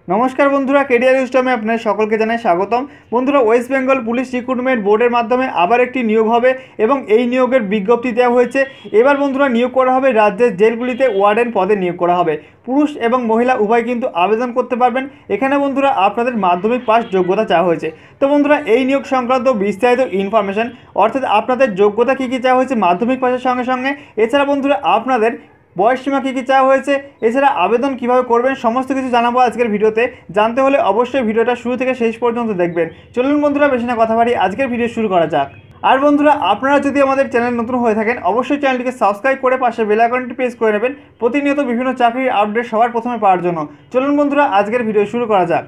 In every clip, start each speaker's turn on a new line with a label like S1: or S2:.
S1: नमस्कार बंधुरा कैरियर स्टमे आपनादेर सकलके जानाई स्वागतम। बंधुरा वेस्ट बेंगल पुलिस रिक्रुटमेंट बोर्डर माध्यमे आबार एकटी नियोग होबे एबं एई नियोगेर विज्ञप्ति देওয়া হয়েছে। एबार बंधुरा नियोग करा होबे राज्येर जेलगुलिते वार्डेन पदे नियोग करा होबे। पुरुष एबं महिला उभय किन्तु आवेदन करते पारबेन। एखाने बंधुरा आपनादेर माध्यमिक पास योग्यता चाওয়া হয়েছে। तो बंधुरा एई नियोग संक्रांत विस्तारित इनफरमेशन अर्थात आपनादेर योग्यता की चाওয়া হয়েছে माध्यमिक पासेर संगे संगे एछाड़ा बंधुरा आपनादेर बयस सीमा की चाওয়া হয়েছে, এছাড়া আবেদন কিভাবে করবেন সমস্ত কিছু জানাবো আজকের ভিডিওতে। জানতে হলে অবশ্যই ভিডিওটা শুরু থেকে শেষ পর্যন্ত দেখবেন। চলুন বন্ধুরা বেশি না কথা বাড়ি আজকের ভিডিও শুরু করা যাক। আর বন্ধুরা আপনারা যদি আমাদের চ্যানেল নতুন হয়ে থাকেন অবশ্যই চ্যানেলটিকে সাবস্ক্রাইব করে পাশে বেল আইকনটি প্রেস করে নেবেন প্রতিনিয়ত বিভিন্ন চাকরির আপডেট সবার প্রথমে পাওয়ার জন্য। চলুন বন্ধুরা আজকের ভিডিও শুরু করা যাক।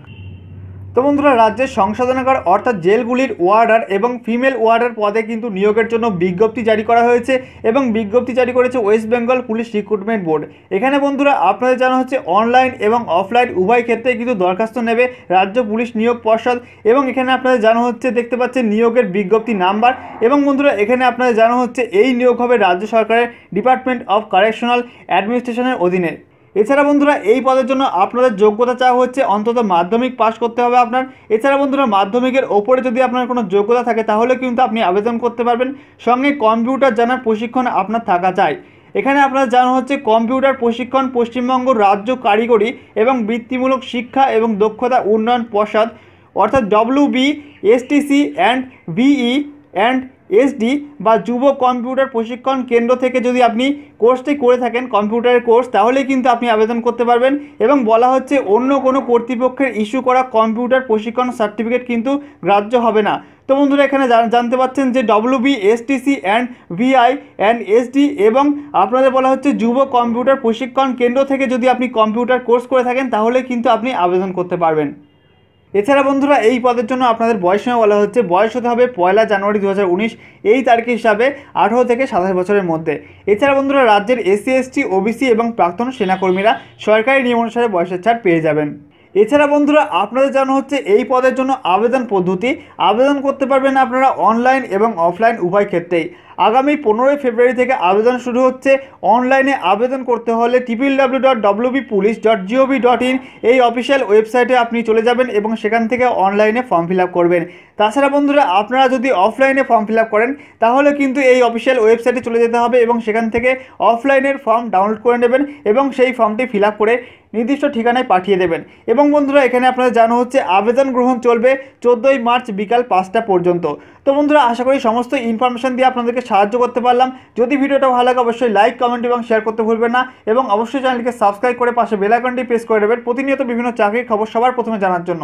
S1: तो बंधुरा राज्य संशोधनागार अर्थात जेलगुलिर वार्डार एवं फिमेल वार्डार पदे किन्तु नियोगेर जोन्नो विज्ञप्ति जारी करा हयेछे एवं विज्ञप्ति जारी करेছে West Bengal police recruitment board. एखाने बंधुरा आपनादेर जाना हच्छे अनलाइन एवं अफलाइन उभय क्षेत्रे किन्तु दरखास्त नेবে राज्य पुलिस नियोग पर्षद एवं एखाने आपनादेर जाना हच्छे देखते पाच्छेन नियोगेर विज्ञप्ति नाम्बार एवं बंधुरा एखाने आपनादेर जाना हच्छे एई नियोग होबे राज्य सरकारेर डिपार्टमेंट अफ कारेक्शनल एडमिनिस्ट्रेशनेर अधीने। এছাড়া বন্ধুরা এই পদের জন্য আপনাদের যোগ্যতা চাওয়া হচ্ছে অন্তত মাধ্যমিক পাস করতে হবে আপনার। এছাড়া বন্ধুরা মাধ্যমিকের ওপরে যদি আপনার কোনো যোগ্যতা থাকে তাহলে কিন্তু আপনি আবেদন করতে পারবেন। সঙ্গে কম্পিউটার জানার প্রশিক্ষণ আপনার থাকা চাই। এখানে আপনারা জানা হচ্ছে কম্পিউটার প্রশিক্ষণ পশ্চিমবঙ্গ রাজ্য কারিগরি এবং বৃত্তিমূলক শিক্ষা এবং দক্ষতা উন্নয়ন পর্ষদ অর্থাৎ WBSTC and VE and SD বা যুব কম্পিউটার প্রশিক্ষণ কেন্দ্র থেকে যদি আপনি কোর্সটি করে থাকেন কম্পিউটারের কোর্স তাহলে কিন্তু আপনি আবেদন করতে পারবেন। এবং বলা হচ্ছে অন্য কোনো কর্তৃপক্ষের ইস্যু করা কম্পিউটার প্রশিক্ষণ সার্টিফিকেট কিন্তু গ্রাহ্য হবে না। তো বন্ধুরা এখানে জানতে পাচ্ছেন যে WBSTC and VI and SD এবং আপনাদের বলা হচ্ছে যুব কম্পিউটার প্রশিক্ষণ কেন্দ্র থেকে যদি আপনি কম্পিউটার কোর্স করে থাকেন তাহলে কিন্তু আপনি আবেদন করতে পারবেন। এছাড়া বন্ধুরা এই পদের জন্য আপনাদের বয়স সীমা বলা হচ্ছে বয়স হতে হবে 1 জানুয়ারি 2019 এই তারিখ হিসাবে 18 থেকে 27 বছরের মধ্যে। এছাড়া বন্ধুরা রাজ্যের SC ST OBC এবং প্রাক্তন সেনাকর্মীরা সরকারি নিয়ম অনুসারে বয়সের ছাড় পেয়ে যাবেন। এছাড়া বন্ধুরা আপনাদের জানা হচ্ছে এই পদের জন্য আবেদন পদ্ধতি আবেদন করতে পারবেন আপনারা অনলাইন এবং অফলাইন উভয় ক্ষেত্রেই। আগামী 15 ফেব্রুয়ারি থেকে আবেদন শুরু হচ্ছে। অনলাইনে আবেদন করতে হলে www.wbpolice.gov.in এই অফিসিয়াল ওয়েবসাইটে আপনি চলে যাবেন এবং সেখান থেকে অনলাইনে ফর্ম ফিল আপ করবেন। তাছাড়া বন্ধুরা আপনারা যদি অফলাইনে ফর্ম ফিল আপ করেন তাহলে কিন্তু এই অফিসিয়াল ওয়েবসাইটে চলে যেতে হবে এবং সেখান থেকে অফলাইনের ফর্ম ডাউনলোড করে নেবেন এবং সেই ফর্মটি ফিল আপ করে নির্দিষ্ট ঠিকানায় পাঠিয়ে দেবেন। এবং বন্ধুরা এখানে আপনাদের জানা হচ্ছে আবেদন গ্রহণ চলবে 14 মার্চ বিকাল 5টা পর্যন্ত। তো বন্ধুরা আশা করি সমস্ত ইনফরমেশন দিয়ে আপনাদেরকে সাহায্য করতে পারলাম। যদি ভিডিওটা ভালো লাগে অবশ্যই লাইক কমেন্ট এবং শেয়ার করতে ভুলবেন না এবং অবশ্যই চ্যানেলটিকে সাবস্ক্রাইব করে পাশে বেল আইকনটি প্রেস করে দেবেন প্রতিনিয়ত বিভিন্ন চাকরির খবর সবার প্রথমে জানার জন্য।